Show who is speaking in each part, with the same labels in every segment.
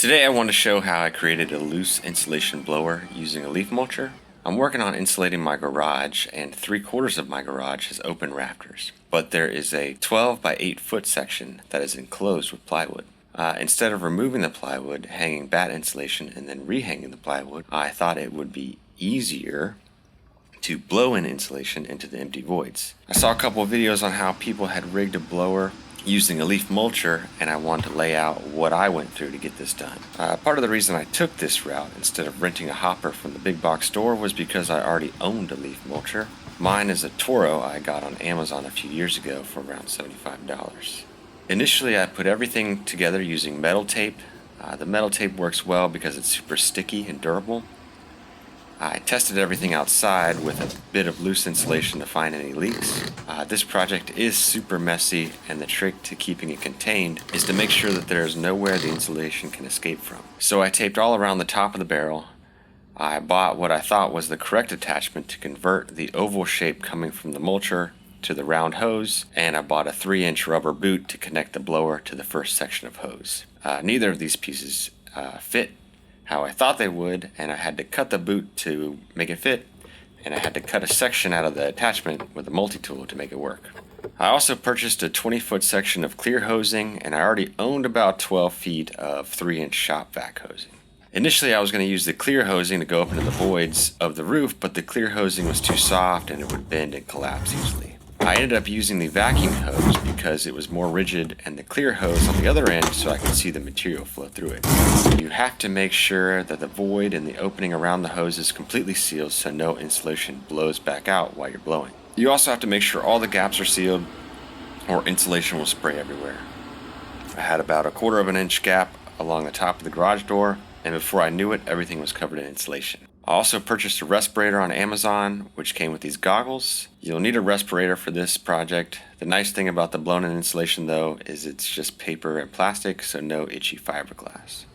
Speaker 1: Today I want to show how I created a loose insulation blower using a leaf mulcher. I'm working on insulating my garage, and 3/4 of my garage has open rafters, but there is a 12 by 8 foot section that is enclosed with plywood. Instead of removing the plywood, hanging batt insulation, and then rehanging the plywood, I thought it would be easier to blow in insulation into the empty voids. I saw a couple of videos on how people had rigged a blower using a leaf mulcher, and I wanted to lay out what I went through to get this done. Part of the reason I took this route instead of renting a hopper from the big box store was because I already owned a leaf mulcher. Mine is a Toro I got on Amazon a few years ago for around $75. Initially I put everything together using metal tape. The metal tape works well because it's super sticky and durable. I tested everything outside with a bit of loose insulation to find any leaks. This project is super messy, and the trick to keeping it contained is to make sure that there is nowhere the insulation can escape from. So I taped all around the top of the barrel. I bought what I thought was the correct attachment to convert the oval shape coming from the mulcher to the round hose, and I bought a 3-inch rubber boot to connect the blower to the first section of hose. Neither of these pieces fit how I thought they would, and I had to cut the boot to make it fit, and I had to cut a section out of the attachment with a multi-tool to make it work. I also purchased a 20-foot section of clear hosing, and I already owned about 12 feet of 3-inch shop vac hosing. Initially I was going to use the clear hosing to go up into the voids of the roof, but the clear hosing was too soft and it would bend and collapse easily. I ended up using the vacuum hose because it was more rigid, and the clear hose on the other end so I could see the material flow through it. You have to make sure that the void and the opening around the hose is completely sealed so no insulation blows back out while you're blowing. You also have to make sure all the gaps are sealed or insulation will spray everywhere. I had about 1/4 of an inch gap along the top of the garage door, and before I knew it, everything was covered in insulation. I also purchased a respirator on Amazon, which came with these goggles. You'll need a respirator for this project. The nice thing about the blown-in insulation, though, is it's just paper and plastic, so no itchy fiberglass.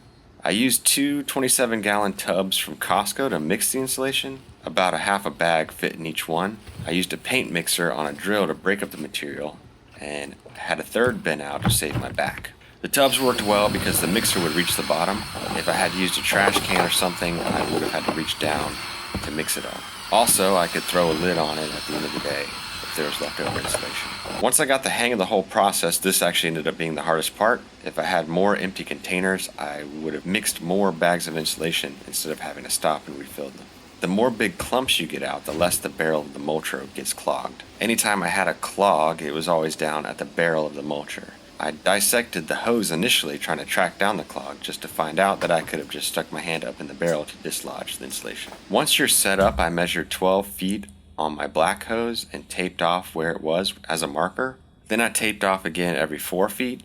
Speaker 1: I used 2 27-gallon tubs from Costco to mix the insulation. About a half a bag fit in each one. I used a paint mixer on a drill to break up the material, and had a third bin out to save my back. The tubs worked well because the mixer would reach the bottom. If I had used a trash can or something, I would have had to reach down to mix it up. Also, I could throw a lid on it at the end of the day if there was leftover insulation. Once I got the hang of the whole process, this actually ended up being the hardest part. If I had more empty containers, I would have mixed more bags of insulation instead of having to stop and refill them. The more big clumps you get out, the less the barrel of the mulcher gets clogged. Anytime I had a clog, it was always down at the barrel of the mulcher. I dissected the hose initially trying to track down the clog, just to find out that I could have just stuck my hand up in the barrel to dislodge the insulation. Once you're set up, I measured 12 feet on my black hose and taped off where it was as a marker. Then I taped off again every 4 feet.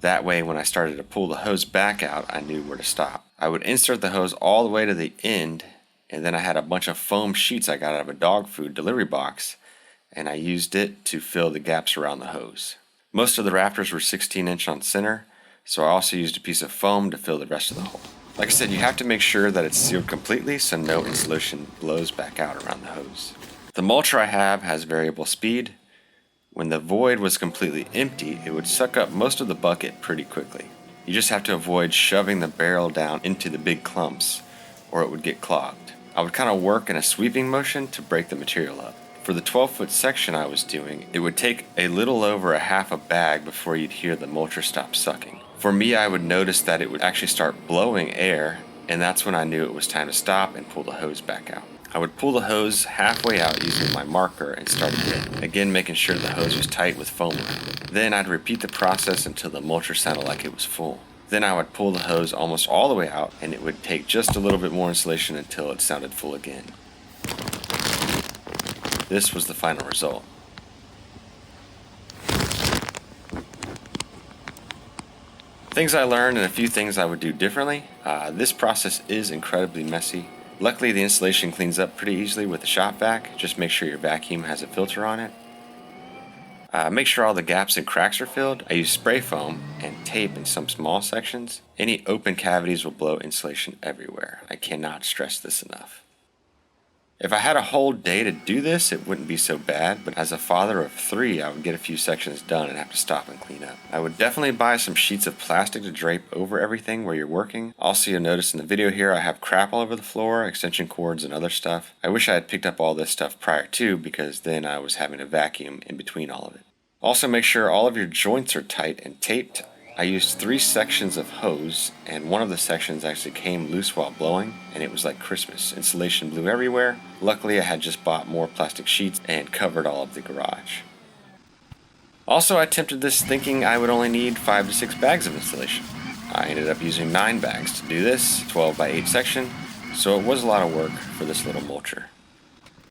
Speaker 1: That way when I started to pull the hose back out, I knew where to stop. I would insert the hose all the way to the end, and then I had a bunch of foam sheets I got out of a dog food delivery box, and I used it to fill the gaps around the hose. Most of the rafters were 16-inch on center, so I also used a piece of foam to fill the rest of the hole. Like I said, you have to make sure that it's sealed completely so no insulation blows back out around the hose. The mulcher I have has variable speed. When the void was completely empty, it would suck up most of the bucket pretty quickly. You just have to avoid shoving the barrel down into the big clumps, or it would get clogged. I would kind of work in a sweeping motion to break the material up. For the 12-foot section I was doing, it would take a little over a half a bag before you'd hear the mulcher stop sucking. For me, I would notice that it would actually start blowing air, and that's when I knew it was time to stop and pull the hose back out. I would pull the hose halfway out using my marker and start again making sure the hose was tight with foam. Then I'd repeat the process until the mulcher sounded like it was full. Then I would pull the hose almost all the way out, and it would take just a little bit more insulation until it sounded full again. This was the final result. Things I learned and a few things I would do differently. This process is incredibly messy. Luckily the insulation cleans up pretty easily with the shop vac. Just make sure your vacuum has a filter on it. Make sure all the gaps and cracks are filled. I use spray foam and tape in some small sections. Any open cavities will blow insulation everywhere. I cannot stress this enough. If I had a whole day to do this, it wouldn't be so bad, but as a father of 3, I would get a few sections done and have to stop and clean up. I would definitely buy some sheets of plastic to drape over everything where you're working. Also, you'll notice in the video here I have crap all over the floor, extension cords and other stuff. I wish I had picked up all this stuff prior to, because then I was having to vacuum in between all of it. Also, make sure all of your joints are tight and taped. I used 3 sections of hose, and one of the sections actually came loose while blowing, and it was like Christmas. Insulation blew everywhere. Luckily, I had just bought more plastic sheets and covered all of the garage. Also, I attempted this thinking I would only need 5 to 6 bags of insulation. I ended up using 9 bags to do this 12 by 8 section, so it was a lot of work for this little mulcher.